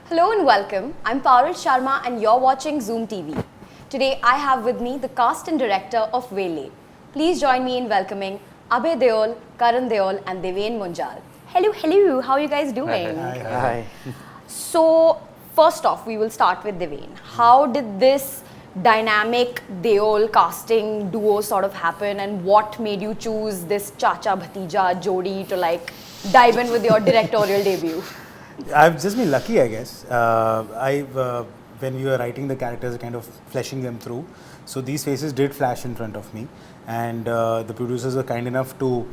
Hello and welcome. I'm Parul Sharma and you're watching Zoom TV. Today I have with me the cast and director of Velle. Please join me in welcoming Abhay Deol, Karan Deol and Deven Munjal. Hello, how are you guys doing? Hi. So, first off, we will start with Deven. How did this dynamic Deol casting duo sort of happen, and what made you choose this Chacha Bhatija Jodi to dive in with your directorial debut? I've just been lucky, I guess. When we were writing the characters, kind of fleshing them through. So these faces did flash in front of me, and the producers were kind enough to,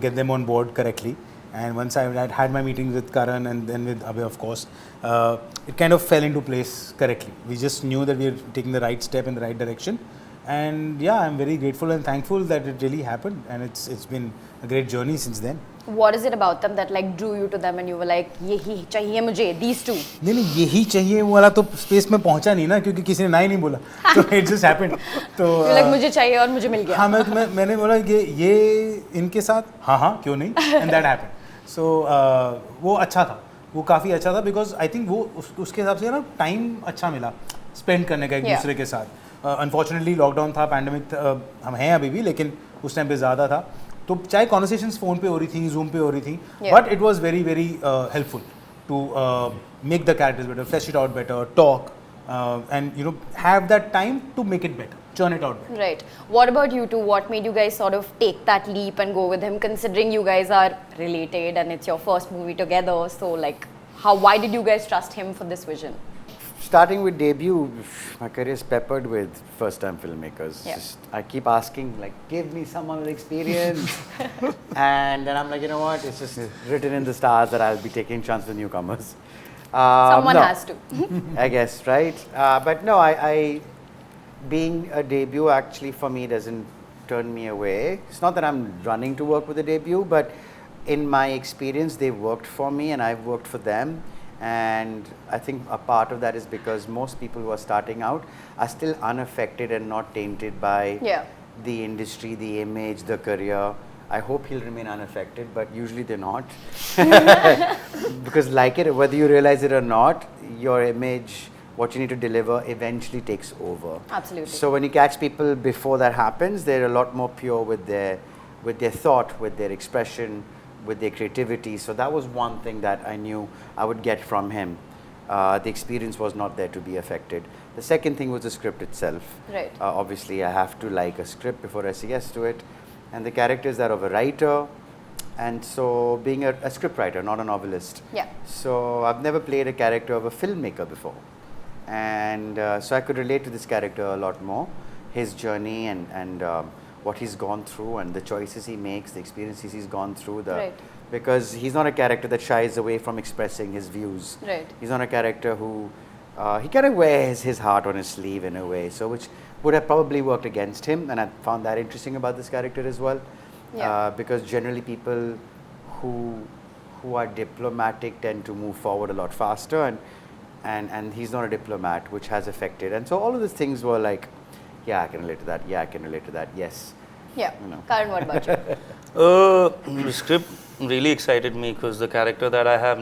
get them on board correctly. And once I had my meetings with Karan and then with Abhay, of course, it kind of fell into place correctly. We just knew that we were taking the right step in the right direction. And yeah, I'm very grateful and thankful that it really happened. And it's been a great journey since then. What is it about them that drew you to them and you were like, yehi chahiye mujhe, these two? नहीं यही चाहिए वाला तो space में पहुंचा नहीं ना, क्योंकि किसी ने ना ही नहीं बोला, तो it just happened. तो मुझे चाहिए और मुझे मिल गया. हाँ मैंने बोला ये इनके साथ हाँ क्यों नहीं, and that happened. So वो अच्छा था, वो काफ़ी अच्छा था because I think वो उसके हिसाब से ना टाइम अच्छा मिला स्पेंड करने का एक दूसरे के साथ. Unfortunately लॉकडाउन था, पैंडेमिक हम हैं अभी भी, लेकिन उस टाइम पे ज़्यादा था. तो चाहे कॉन्वर्सेशंस फ़ोन पे हो रही थी, जूम पे हो रही थी, but it was very very helpful to make the characters better, flash it out better, talk and have that time to make it better, churn it out better. Right. What about you two? What made you guys sort of take that leap and go with him, considering you guys are related and it's your first movie together? So why did you guys trust him for this vision? Starting with debut, my career is peppered with first-time filmmakers. Yeah. I keep asking, give me someone with experience. And then I'm like, you know what? It's just written in the stars that I'll be taking chance with newcomers. Someone has to. I guess, right? But no, I being a debut actually for me doesn't turn me away. It's not that I'm running to work with a debut, but in my experience, they've worked for me and I've worked for them. And I think a part of that is because most people who are starting out are still unaffected and not tainted by the industry, the image, the career. I hope he'll remain unaffected, but usually they're not. Because whether you realize it or not, your image, what you need to deliver eventually takes over. Absolutely. So when you catch people before that happens, they're a lot more pure with their thought, with their expression, with their creativity. So that was one thing that I knew I would get from him. The experience was not there to be affected. The second thing was the script itself. Right. Obviously, I have to like a script before I say yes to it. And the characters are of a writer. And so being a script writer, not a novelist. Yeah. So I've never played a character of a filmmaker before. And so I could relate to this character a lot more. His journey and what he's gone through and the choices he makes, the experiences he's gone through. Because he's not a character that shies away from expressing his views. Right. He's not a character who, he kind of wears his heart on his sleeve in a way, so which would have probably worked against him, and I found that interesting about this character as well. Yeah. Because generally people who are diplomatic tend to move forward a lot faster, and he's not a diplomat, which has affected. And so all of these things were like, yeah, I can relate to that. Yeah, I can relate to that. Yes. Yeah. Karan, what about you? The script really excited me because the character that I have,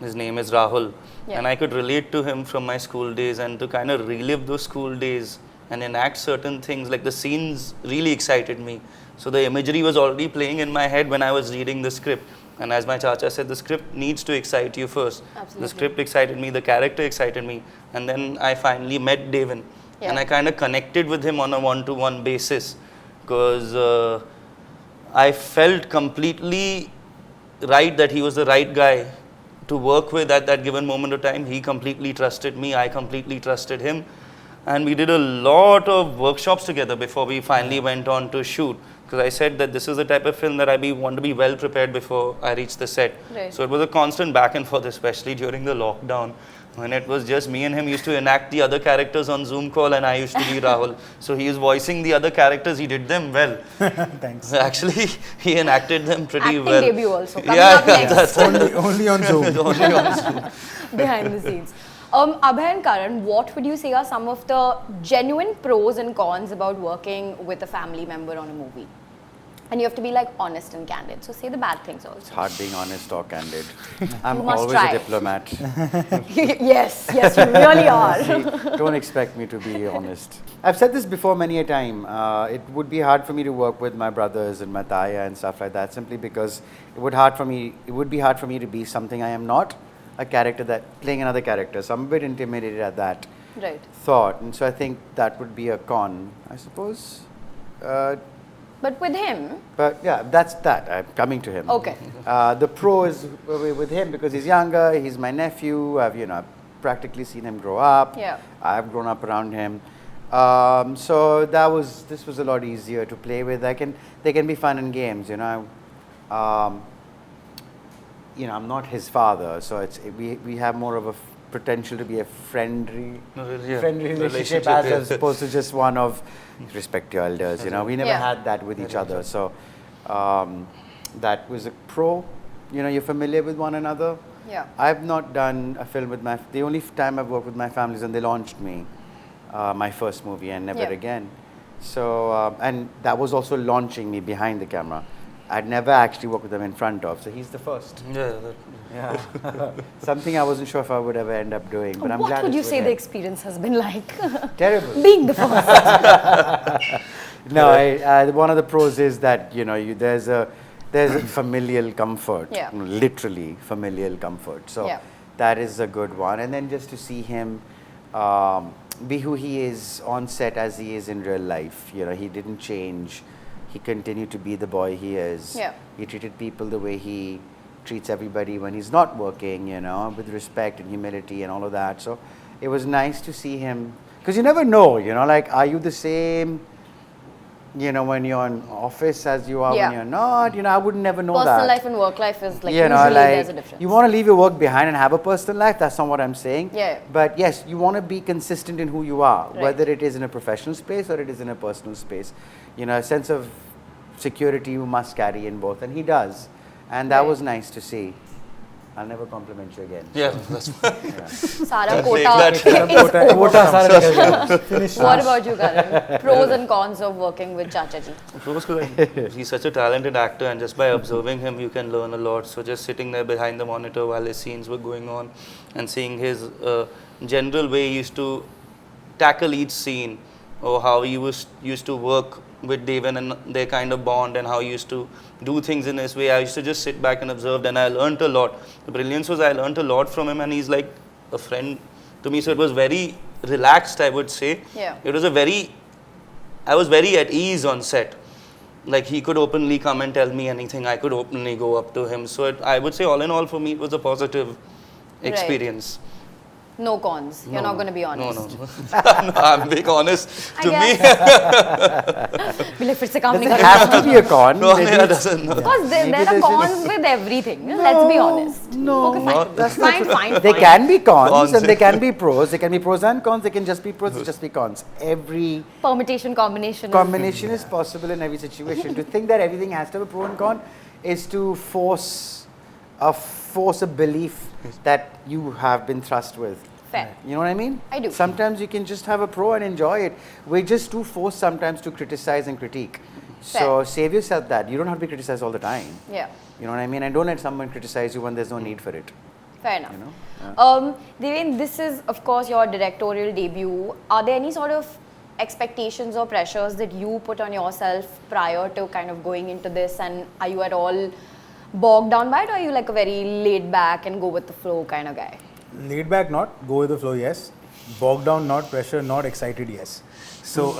his name is Rahul. Yeah. And I could relate to him from my school days, and to kind of relive those school days and enact certain things, the scenes really excited me. So the imagery was already playing in my head when I was reading the script. And as my chacha said, the script needs to excite you first. Absolutely. The script excited me, the character excited me. And then I finally met Deven. Yeah. And I kind of connected with him on a one-to-one basis, because I felt completely right that he was the right guy to work with at that given moment of time. He completely trusted me, I completely trusted him, and we did a lot of workshops together before we finally went on to shoot, because I said that this is the type of film that I want to be well prepared before I reach the set. Right. So it was a constant back and forth, especially during the lockdown, when it was just me and him used to enact the other characters on Zoom call, and I used to be Rahul. So he is voicing the other characters. He did them well. Thanks. Actually, he enacted them pretty well. Acting debut also. Coming up next. That's only on Zoom. only on Zoom. Behind the scenes. Abhay and Karan, what would you say are some of the genuine pros and cons about working with a family member on a movie? And you have to be like honest and candid. So say the bad things It's also. hard being honest or candid. I'm must always try. a diplomat. Yes, yes, you really are. See, don't expect me to be honest. I've said this before many a time. It would be hard for me to work with my brothers and Mataya and stuff like that, simply because it would be hard for me to be something I am not, a character that playing another character. So I'm a bit intimidated at that Right. thought, and so I think that would be a con, I suppose. But with him, But yeah, that's that. I'm coming to him. okay. The pro is with him because he's younger. He's my nephew. I've practically seen him grow up. Yeah. I've grown up around him. So this was a lot easier to play with. They can be fun and games. I'm not his father, so we have more of a potential to be a friendly relationship as opposed to just one of respect your elders. We never Yeah. had that with each other. So that was a pro. You're familiar with one another. Yeah. I've not done a film with the only time I've worked with my family is when they launched me, my first movie, and never Yeah. again. So, and that was also launching me behind the camera. I'd never actually worked with them in front of, so he's the first. Yeah. Yeah. Something I wasn't sure if I would ever end up doing, but I'm glad. What would you it's say with the him. experience has been like? Terrible. Being the first. No, one of the pros is that there's a familial comfort, Yeah. literally familial comfort. So Yeah. that is a good one. And then just to see him be who he is on set as he is in real life. He didn't change. He continued to be the boy he is. Yeah. He treated people the way he treats everybody when he's not working, with respect and humility and all of that. So it was nice to see him, because you never know, are you the same, when you're in office as you are Yeah. when you're not? I would never know that. Personal life and work life is like You know, usually like, there's a difference. you want to leave your work behind and have a personal life. That's not what I'm saying. Yeah. But yes, you want to be consistent in who you are, Right. whether it is in a professional space or it is in a personal space. A sense of security you must carry in both, and he does. And that Right. was nice to see. I'll never compliment you again. Yeah, that's Sara Take quota. that. What about you, Karan? Pros and cons of working with Chacha ji. He's such a talented actor, and just by observing him, you can learn a lot. So just sitting there behind the monitor while his scenes were going on, and seeing his general way he used to tackle each scene, or how he used to work with Deven and their kind of bond, and how he used to do things in his way. I used to just sit back and observe, and I learned a lot. The brilliance was I learned a lot from him, and he's like a friend to me. So it was very relaxed, I would say. Yeah. It was I was very at ease on set. Like, he could openly come and tell me anything. I could openly go up to him. So I would say all in all, for me, it was a positive experience. No cons. You're not going to be honest. No. No, I'm being honest. I To me, Be like, फिर से काम नहीं Doesn't करना. have to be a con. no, Maybe yeah, it's- doesn't. No. Because there Maybe are there's cons with everything. Let's be honest. No, Okay, fine. Fine. They can be cons, Cons. and they can be pros. They can be pros and cons. They can just be pros, just be cons. Every Permutation, combination. combination is possible in every situation. To think that everything has to have a pro and con is to force a belief that you have been thrust with. Fair. You know what I mean? I do. Sometimes you can just have a pro and enjoy it. We're just too forced sometimes to criticize and critique. So Fair. save yourself that. You don't have to be criticized all the time. Yeah. You know what I mean? And don't let someone criticize you when there's no need for it. Fair enough. You know? Deven, this is, of course, your directorial debut. Are there any sort of expectations or pressures that you put on yourself prior to kind of going into this? And are you at all bogged down by it, or are you like a very laid back and go with the flow kind of guy? Laid back, not. Go with the flow, yes. Bogged down, not. Pressure, not. Excited, yes. So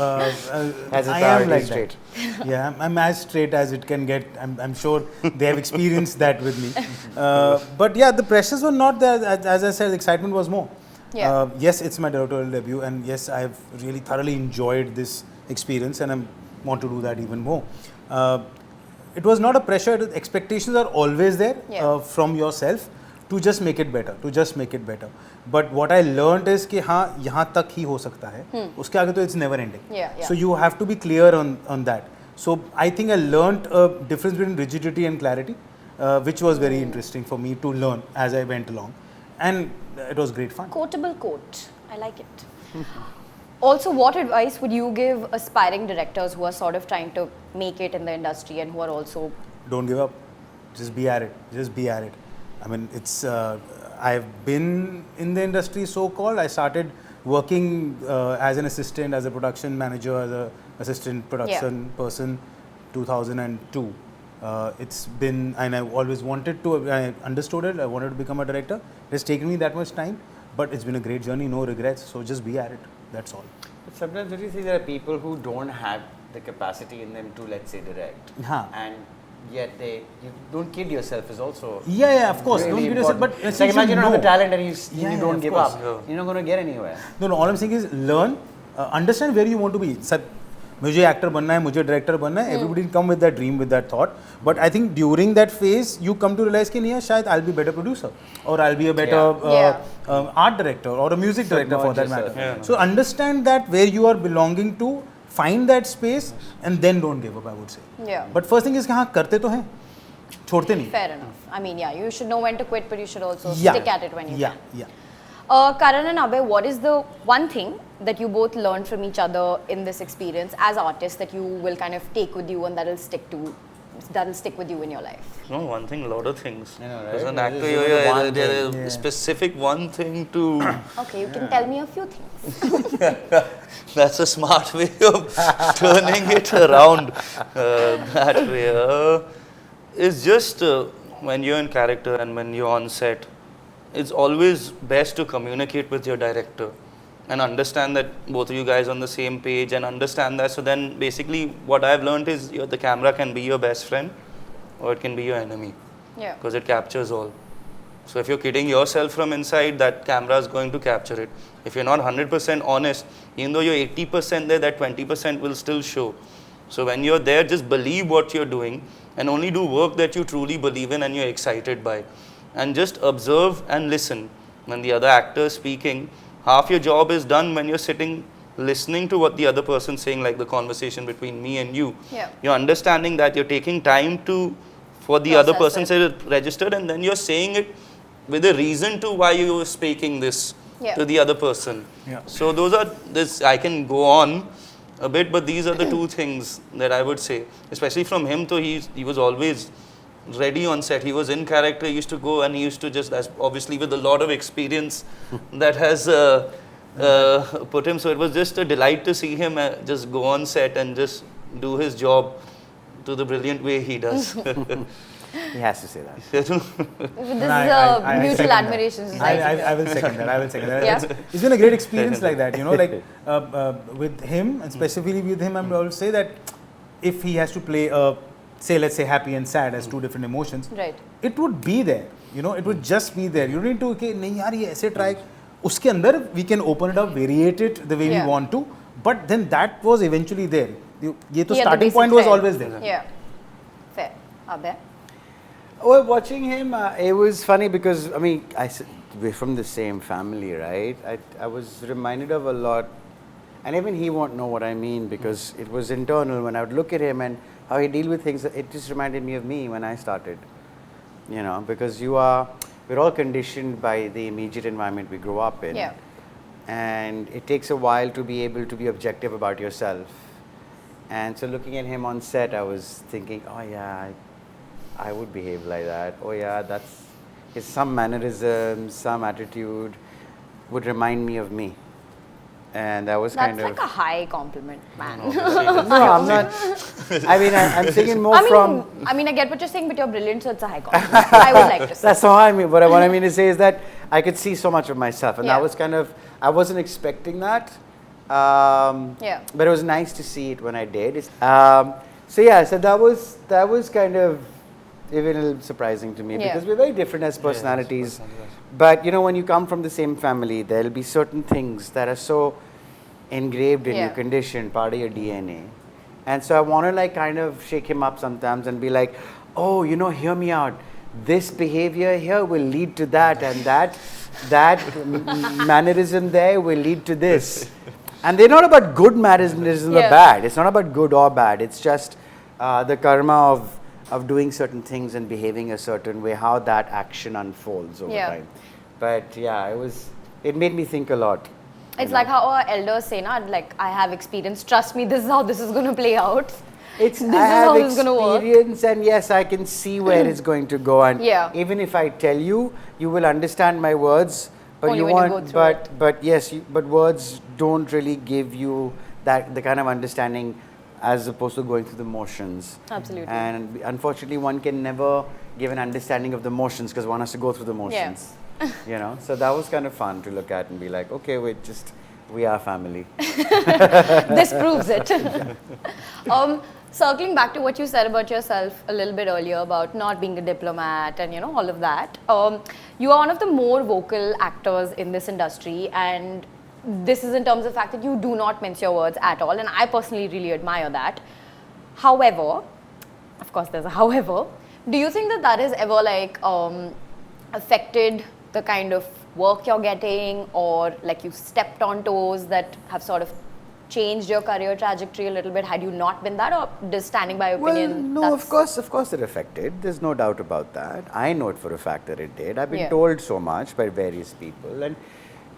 As a I am priority like straight. that. Yeah, I'm as straight as it can get. I'm sure they have experienced that with me. But yeah, the pressures were not there. As I said, the excitement was more. Yeah. Yes, it's my directorial debut, and yes, I've really thoroughly enjoyed this experience, and I want to do that even more. It was not a pressure. The expectations are always there from yourself to just make it better. But what I learned is कि हाँ यहाँ तक ही हो सकता है. उसके आगे तो it's never ending. Yeah. So you have to be clear on that. So I think I learned a difference between rigidity and clarity, which was very interesting for me to learn as I went along, and it was great fun. Quotable quote. I like it. Also, what advice would you give aspiring directors who are sort of trying to make it in the industry and who are also... Don't give up. Just be at it. Just be at it. I mean, it's. I've been in the industry, so-called. I started working as an assistant, as a production manager, as an assistant production person, 2002. It's been, and I always wanted to. I understood it. I wanted to become a director. It has taken me that much time, but it's been a great journey. No regrets. So just be at it. That's all. But sometimes don't you think there are people who don't have the capacity in them to, let's say, direct, and yet you don't kid yourself is also of course, really don't kid yourself, but it's like imagine you have the talent and you don't give course. up, you're not going to get anywhere. No, all I'm saying is learn, understand where you want to be. मुझे actor बनना है, मुझे director बनना है. Everybody come with that dream, with that thought. But I think during that phase, you come to realize कि नहीं यार शायद I'll be a better producer, or I'll be a better art director, or a music director for that matter. So understand that where you are belonging to, find that space, and then don't give up, I would say. But first thing is कि हाँ करते तो हैं, छोड़ते नहीं. Fair enough. I mean, you should know when to quit, but you should also stick at it when you can. Karan and Abhay, what is the one thing that you both learned from each other in this experience as artists that you will kind of take with you and that'll stick with you in your life? No, one thing, a lot of things. I know, right? As an actor, there is specific one thing to... Okay, you can tell me a few things. That's a smart way of turning it around that way. It's just when you're in character and when you're on set, it's always best to communicate with your director and understand that both of you guys are on the same page and understand that. So then basically what I've learned is the camera can be your best friend or it can be your enemy. Because it captures all. So if you're kidding yourself from inside, that camera is going to capture it. If you're not 100% honest, even though you're 80% there, that 20% will still show. So when you're there, just believe what you're doing and only do work that you truly believe in and you're excited by. And just observe and listen. When the other actor is speaking, half your job is done when you're sitting listening to what the other person's saying, like the conversation between me and you. You're understanding that, you're taking time for the other person to say it registered, and then you're saying it with a reason to why you were speaking this to the other person. So those are I can go on a bit, but these are the two things that I would say. Especially from him, so he was always ready on set. He was in character. He used to go and he used to just, obviously with a lot of experience that has put him. So it was just a delight to see him just go on set and just do his job to the brilliant way he does. He has to say that. This is a mutual admiration society. I will second that. It's been a great experience like that. Like with him, and specifically with him, I will say that if he has to play let's say happy and sad as two different emotions, it would be there. It would just be there. You don't need to nahi yaar ye aise try. Uske andar we can open it up, variate it the way we want to. But then that was eventually there. Ye to starting point was always there. Fair. Abhay? Well, watching him, it was funny because, I mean, we're from the same family, right? I was reminded of a lot, and even he won't know what I mean because it was internal. When I would look at him and how he deal with things, it just reminded me of me when I started, because we're all conditioned by the immediate environment we grew up in. And it takes a while to be able to be objective about yourself. And so looking at him on set, I was thinking, oh yeah, I would behave like that. Oh yeah, it's some mannerism, some attitude would remind me of me. And that was kind of... That's like a high compliment, man. No, I'm not... I mean, I'm saying it more from... I mean, I get what you're saying, but you're brilliant, so it's a high compliment. I would like to say. That's how I mean. What I mean to say is that I could see so much of myself. And that was kind of... I wasn't expecting that. But it was nice to see it when I did. So that was kind of even a little surprising to me because we're very different as personalities. But when you come from the same family, there'll be certain things that are so engraved in your condition, part of your DNA. And so I want to like kind of shake him up sometimes and be like, oh, hear me out. This behavior here will lead to that, and that mannerism there will lead to this. And they're not about good mannerism or bad. It's not about good or bad. It's just the karma of doing certain things and behaving a certain way, how that action unfolds over time. But it made me think a lot. It's like how our elders say, na, like, I have experience, trust me, this is how this is going to play out. This is I have how it's gonna work. experience, and yes, I can see where it's going to go. And Yeah. even if I tell you, you will understand my words. But Only you when you want, go through it. but yes, but words don't really give you that the kind of understanding as opposed to going through the motions. Absolutely. And unfortunately, one can never give an understanding of the motions because one has to go through the motions. You know, so that was kind of fun to look at and be like, okay, we are family. This proves it. Circling back to what you said about yourself a little bit earlier about not being a diplomat and all of that, you are one of the more vocal actors in this industry, and this is in terms of the fact that you do not mince your words at all, and I personally really admire that. However, of course there's a however, do you think that that has ever like affected the kind of work you're getting, or like you stepped on toes that have sort of changed your career trajectory a little bit had you not been that, or does standing by opinion? Well, no, of course it affected. There's no doubt about that. I know it for a fact that it did. I've been told so much by various people, and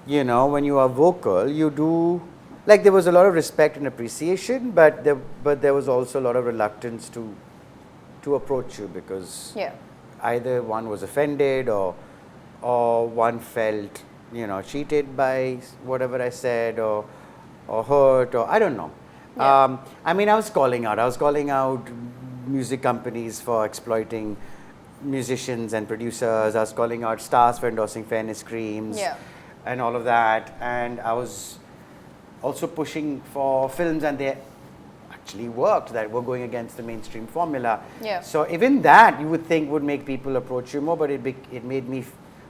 when you are vocal, you do, like, there was a lot of respect and appreciation, but there was also a lot of reluctance to approach you because either one was offended or one felt cheated by whatever I said or hurt, or I don't know. I mean, I was calling out music companies for exploiting musicians and producers. I was calling out stars for endorsing fairness creams and all of that. And I was also pushing for films, and they actually worked, that were going against the mainstream formula. So even that you would think would make people approach you more, but it made me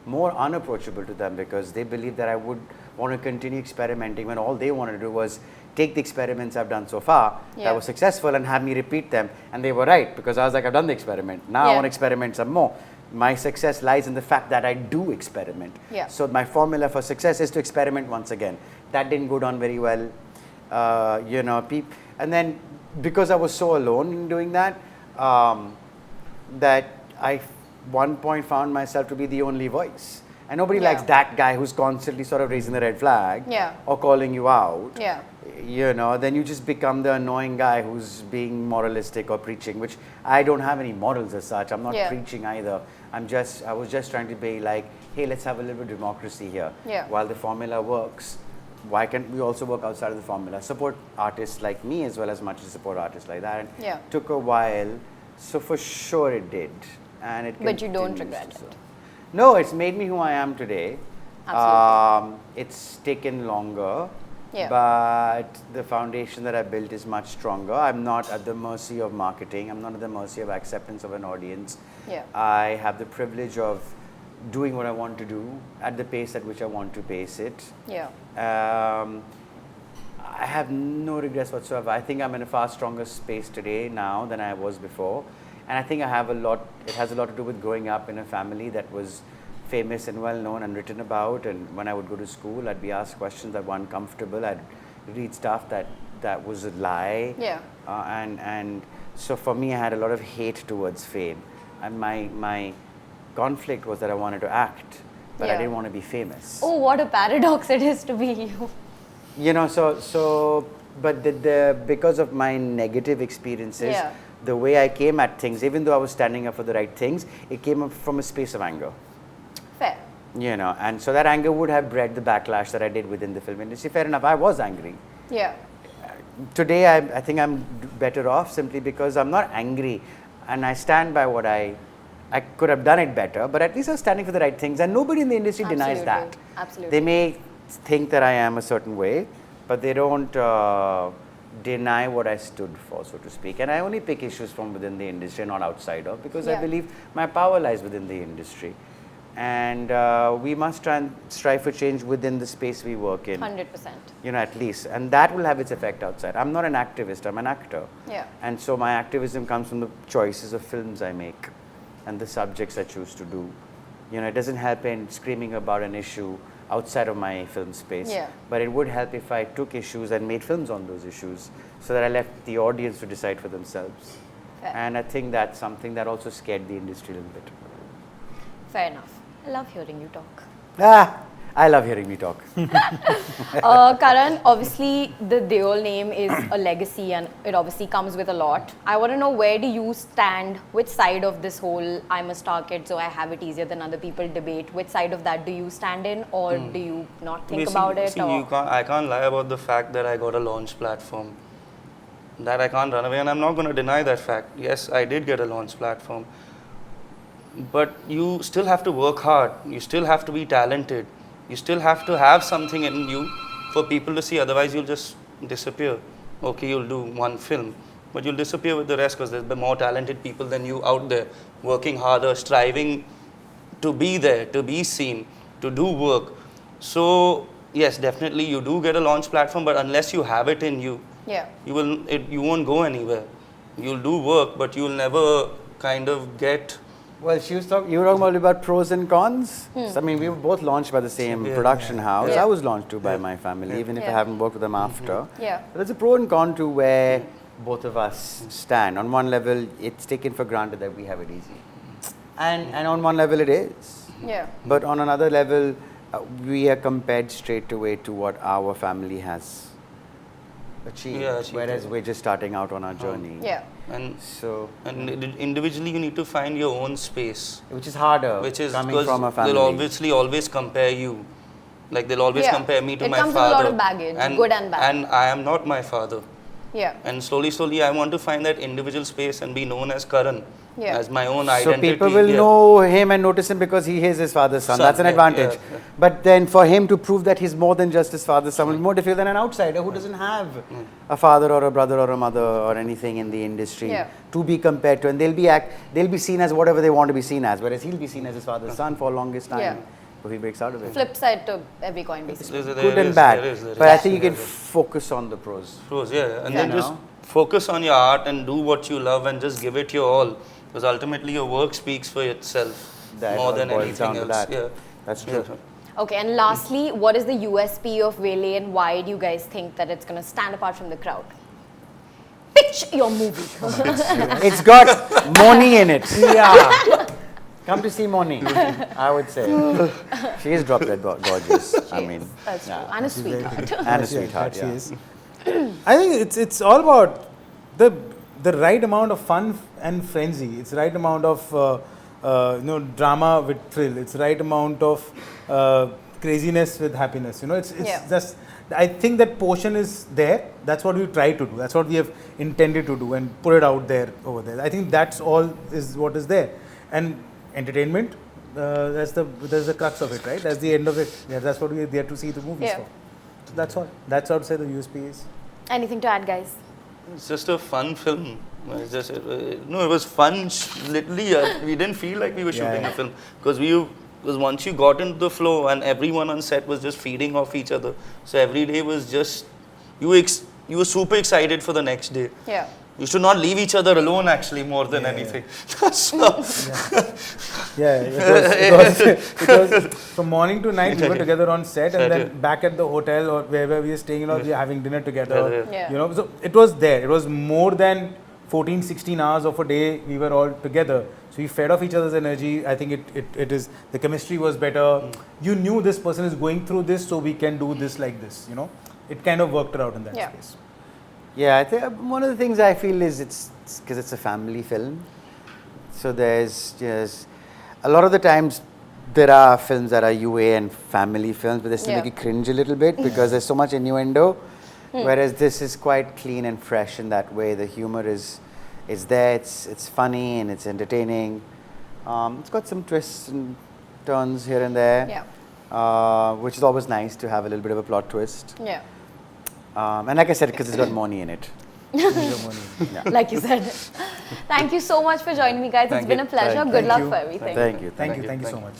more unapproachable to them because they believed that I would want to continue experimenting when all they wanted to do was take the experiments I've done so far that were successful and have me repeat them. And they were right, because I was like, I've done the experiment. Now I want to experiment some more. My success lies in the fact that I do experiment. So my formula for success is to experiment once again. That didn't go down very well. And then because I was so alone in doing that, that I one point found myself to be the only voice. And nobody likes that guy who's constantly sort of raising the red flag or calling you out. Then you just become the annoying guy who's being moralistic or preaching, which I don't have any morals as such. I'm not preaching either. I was just trying to be like, hey, let's have a little bit of democracy here. While the formula works, why can't we also work outside of the formula? Support artists like me as well as much as support artists like that. And it took a while, so for sure it did. And it But you don't continues regret to it? so. No, it's made me who I am today. Absolutely. It's taken longer, Yeah. but the foundation that I built is much stronger. I'm not at the mercy of marketing. I'm not at the mercy of acceptance of an audience. Yeah. I have the privilege of doing what I want to do at the pace at which I want to pace it. Yeah. I have no regrets whatsoever. I think I'm in a far stronger space today now than I was before. And I think it has a lot to do with growing up in a family that was famous and well known and written about. And when I would go to school, I'd be asked questions that were uncomfortable. I'd read stuff that was a lie. Yeah. And so for me, I had a lot of hate towards fame. And my conflict was that I wanted to act, but I didn't want to be famous. Oh, what a paradox it is to be you. But because of my negative experiences, Yeah. the way I came at things, even though I was standing up for the right things, it came up from a space of anger. Fair. And so that anger would have bred the backlash that I did within the film industry. Fair enough, I was angry. Yeah. Today, I think I'm better off simply because I'm not angry, and I stand by what I could have done it better, but at least I was standing for the right things, and nobody in the industry denies that. Absolutely. They may think that I am a certain way, but they don't deny what I stood for, so to speak. And I only pick issues from within the industry, not outside of, because I believe my power lies within the industry. And we must try and strive for change within the space we work in. 100%. At least. And that will have its effect outside. I'm not an activist, I'm an actor. Yeah. And so my activism comes from the choices of films I make and the subjects I choose to do. It doesn't help in screaming about an issue outside of my film space. Yeah. But it would help if I took issues and made films on those issues so that I left the audience to decide for themselves. Fair. And I think that's something that also scared the industry a little bit. Fair enough. I love hearing you talk. I love hearing me talk. Karan, obviously the Deol name is a legacy and it obviously comes with a lot. I want to know, where do you stand? Which side of this whole I'm a star kid so I have it easier than other people debate? Which side of that do you stand in, or do you not think about it? See, I can't lie about the fact that I got a launch platform. That I can't run away, and I'm not going to deny that fact. Yes, I did get a launch platform. But you still have to work hard. You still have to be talented. You still have to have something in you for people to see, otherwise you'll just disappear. Okay, you'll do one film, but you'll disappear with the rest because there's more talented people than you out there, working harder, striving to be there, to be seen, to do work. So yes, definitely you do get a launch platform, but unless you have it in you, you won't go anywhere. You'll do work, but you'll never kind of get... Well, you were talking about pros and cons. So, I mean, we were both launched by the same production house. I was launched too by my family, even if I haven't worked with them after. But there's a pro and con to where both of us stand. On one level, it's taken for granted that we have it easy. And on one level, it is. But on another level, we are compared straight away to what our family has achieved, whereas we're just starting out on our journey. And individually you need to find your own space, which is harder, which is coming from a family. They'll obviously always compare you, like they'll always compare me to my father. It comes with a lot of baggage, good and bad. And I am not my father. And slowly I want to find that individual space and be known as Karan, as my own identity. So people will know him and notice him because he is his father's son. That's an advantage. But then for him to prove that he's more than just his father's son will be more difficult than an outsider who doesn't have a father or a brother or a mother or anything in the industry to be compared to, and they'll be seen as whatever they want to be seen as, whereas he'll be seen as his father's son for longest time. So he breaks out of it. Flip side to every coin, basically. Good and bad. But I think you can focus on the pros. And then just focus on your art and do what you love and just give it your all. Because ultimately your work speaks for itself more than anything else. That's true. Okay, and lastly, what is the USP of Velle and why do you guys think that it's going to stand apart from the crowd? Pitch your movie. It's got Moni in it. Come to see Moni, I would say. She is drop dead gorgeous. That's true. And a sweetheart. And a sweetheart, she is. I think it's all about the right amount of fun and frenzy. It's the right amount of drama with thrill. It's the right amount of craziness with happiness. It's just, I think that portion is there. That's what we try to do. That's what we have intended to do and put it out there over there. I think that's all is what is there. And entertainment, that's the crux of it, right? That's the end of it. That's what we are there to see the movies for. So that's all. That's what I would say the USP is. Anything to add, guys? It's just a fun film. It's just, it was fun. Literally, we didn't feel like we were shooting a film because once you got into the flow and everyone on set was just feeding off each other. So every day was just you were super excited for the next day. You should not leave each other alone, actually, more than anything. It was from morning to night we were together on set, and then back at the hotel or wherever we were staying, we were having dinner together. So it was there. It was more than 14, 16 hours of a day we were all together. So we fed off each other's energy. I think it is, the chemistry was better. You knew this person is going through this, so we can do this like this. It kind of worked out in that space. Yeah, I think one of the things I feel is it's because it's a family film. So there's a lot of the times there are films that are UA and family films, but they still make you cringe a little bit because there's so much innuendo. Whereas this is quite clean and fresh in that way. The humor is there. It's funny and it's entertaining. It's got some twists and turns here and there, which is always nice to have a little bit of a plot twist. And like I said, because it's got Moni in it. Like you said. Thank you so much for joining me, guys. It's been a pleasure. Good luck for everything. Thank you. Thank you so much.